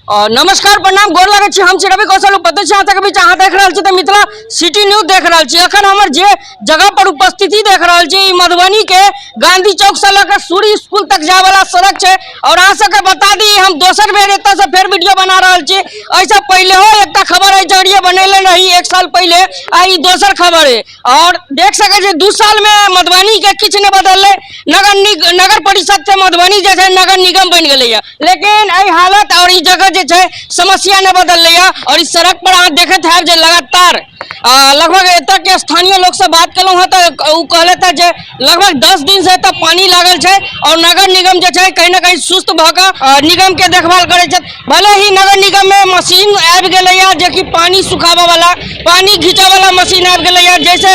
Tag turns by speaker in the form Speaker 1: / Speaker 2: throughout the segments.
Speaker 1: और नमस्कार प्रणाम गोर लगे छी। हम छी रवि कौशल उपस्थित छी अहाँ तक बीच। अहाँ देख रहल छी तो मिथिला सिटी न्यूज देख रहल छी। अखन हमर जे जगह पर उपस्थिति देख रहल छी ई मधुबनी के गांधी चौक से लेकर सूरी स्कूल तक जाए वाला सड़क है। और अहाँ सबके बता दी हम दोसर बेर एत से फिर वीडियो बना रहल छी। ऐसा पहले हो एक खबर है जरिए बनेले रही 1 साल पहले, आई दोसर खबर है। और देख सके छी 2 साल में मधुबनी के किछ नहीं बदलले। नगर परिषद से मधुबनी जैसे नगर निगम बन गए, लेकिन आई हालत और ई जगह समस्या न बदल रही। और इस सड़क पर आप देखत है जे लगातार लगभग एतक के स्थानीय लोग से बात कलू है तो कहले था जे लगभग 10 दिन से एतक पानी लागल है। और नगर निगम जो है कहीं ना कहीं सुस्त भक निगम के देखभाल करे। भले ही नगर निगम में मशीन आबि गए जे कि पानी सुखावा वाला पानी घींचा वाला मशीन आबि गए। जैसे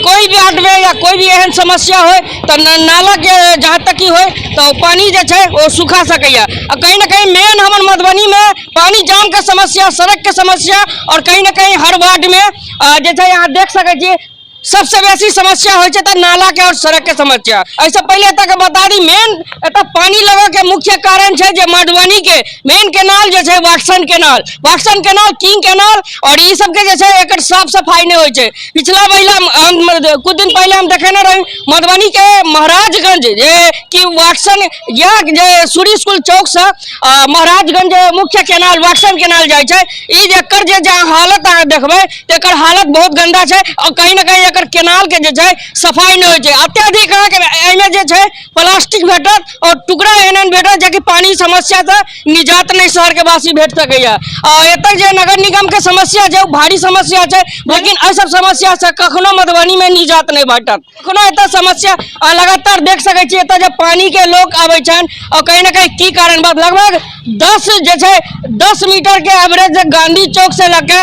Speaker 1: कोई भी वार्ड में या कोई भी एहन समस्या हो तो नाला के जहाँ तक ही हो तो पानी जो है वो सुखा सके। कहीं ना कहीं मेन हमारे मधुबनी में पानी जाम के समस्या, सड़क के समस्या और कहीं ना कहीं हर वार्ड में जैसे यहाँ देख सके सबसे बेसी समस्या हो नाला के और सड़क के समस्या। ऐसा पहले तक बता दी मेन पानी लगे के मुख्य कारण है जो मधुबनी के मेन केनाल जो है वाटसन केनाल, किंग केनाल और ये सब के जो है साफ सफाई नहीं हो। पिछला महिला कुछ दिन पहले हम देखे रही मधुबनी के महाराजगंज कि वाटसन या सूरी स्कूल चौक से महाराजगंज मुख्य केनाल वाटसन केनाल जाए हालत अहाँ देखबे तो हालत बहुत गंदा है। और कहीं ना कहीं केनाल के सफाई नहीं हो। अत्यधिक प्लास्टिक भेटत और टुकड़ा एहन भेटत जबकि पानी समस्या से निजात नहीं शहर के वासी भेट सके। एतक नगर निगम के समस्या है भारी समस्या है, लेकिन ऐ सब समस्या से कखनो मधुबनी में निजात नहीं भेटत। कखनो एत समस्या लगातार देख सके जब पानी के लोग आवे और कहीं ना कहीं की कारण बात लगभग 10 मीटर के एवरेज गांधी चौक से लगे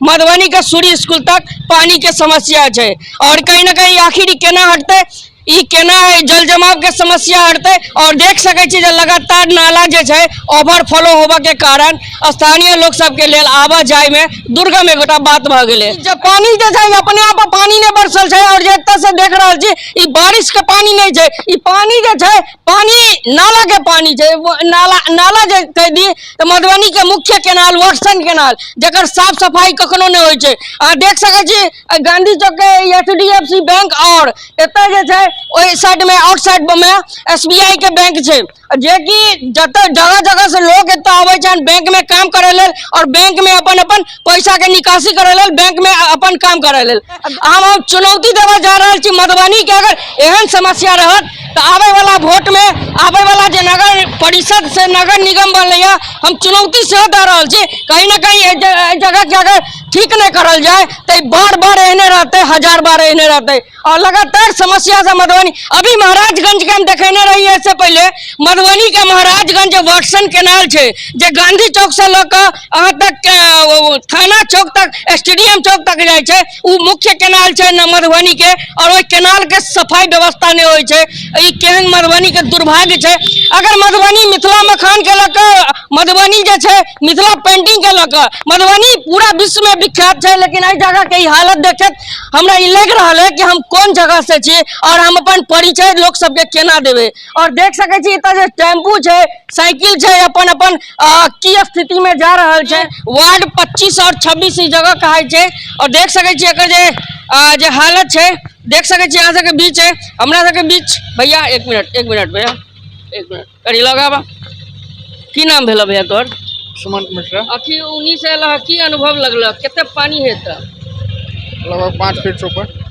Speaker 1: मधुबनी के सूरी स्कूल तक पानी के समस्या है। और कहीं ना कहीं आखिर केना हटते ई केना जल जमाव के समस्या हटते। और देख सके लगातार नाला जो है ओवरफ्लो होबा के कारण स्थानीय लोग सबके लिए आवाजाही में दुर्गम एगोटा बात भ गए। जब पानी जो है अपने आप पानी नहीं बरसल है और जत से देख रहा छी बारिश के पानी नहीं है, ई पानी जो है पानी नाला के पानी है। नाला जो कह दी तो मधुबनी के मुख्य केनाल वाटसन केनाल जकर साफ सफाई कखनो नहीं हो। देख सके गांधी चौक के HDFC बैंक और एत ओई साइड में आउटसाइड में SBI के बैंक है जे कि जगह जगह से लोग एत आवे बैंक में काम करे लेल और बैंक में अपन पैसा के निकासी करे लेल बैंक में अपन काम करे लेल। हम चुनौती देवा जा रहा छी मधुबनी के अगर एहन समस्या रहत तो आवे वाला वोट में आवे वाला जो नगर परिषद से नगर निगम बनले हम चुनौती से दे रहा छी। कहीं ना कहीं जगह के अगर ठीक नहीं करल जाए तो बार एहने रहते, 1000 बार एहने रहते और लगातार समस्या से मधुबनी। अभी महाराजगंज के हम देखेने रही है इससे पहले मधुबनी के महाराजगंज वाटसन केनाल है जो गांधी चौक से लेकर अहाँ तक थाना चौक तक स्टेडियम चौक तक जाए मुख्य केनाल है न मधुबनी के। और वो केनाल के सफाई व्यवस्था नहीं हो। केहन मधुबनी के दुर्भाग्य है। अगर मधुबनी मिथिला मखान के लेकर मधुबनी जो है मिथिला पेंटिंग के लेकर मधुबनी पूरा विश्व में विख्यात है, लेकिन इस जगह के हालत देखे हमरा लग रहा है कि हम कौन जगह से छी और हम अपन परिचय लोग सबके केना देवे। और देख सके छी जो टेम्पू है साइकिल है अपन की स्थिति में जा रहा है। वार्ड 25 और 26 इस जगह कहे। और देख सके जे हालत है देख सके यहाँ के बीच है हमरा के बीच। भैया एक मिनट भैया एक मिनट करी लगा की नाम भेल भैया तोर?
Speaker 2: सुमंत मिश्रा।
Speaker 1: अखी उन्हीं से की अनुभव लगल कितने पानी है?
Speaker 2: लगभग 5 फीट से ऊपर।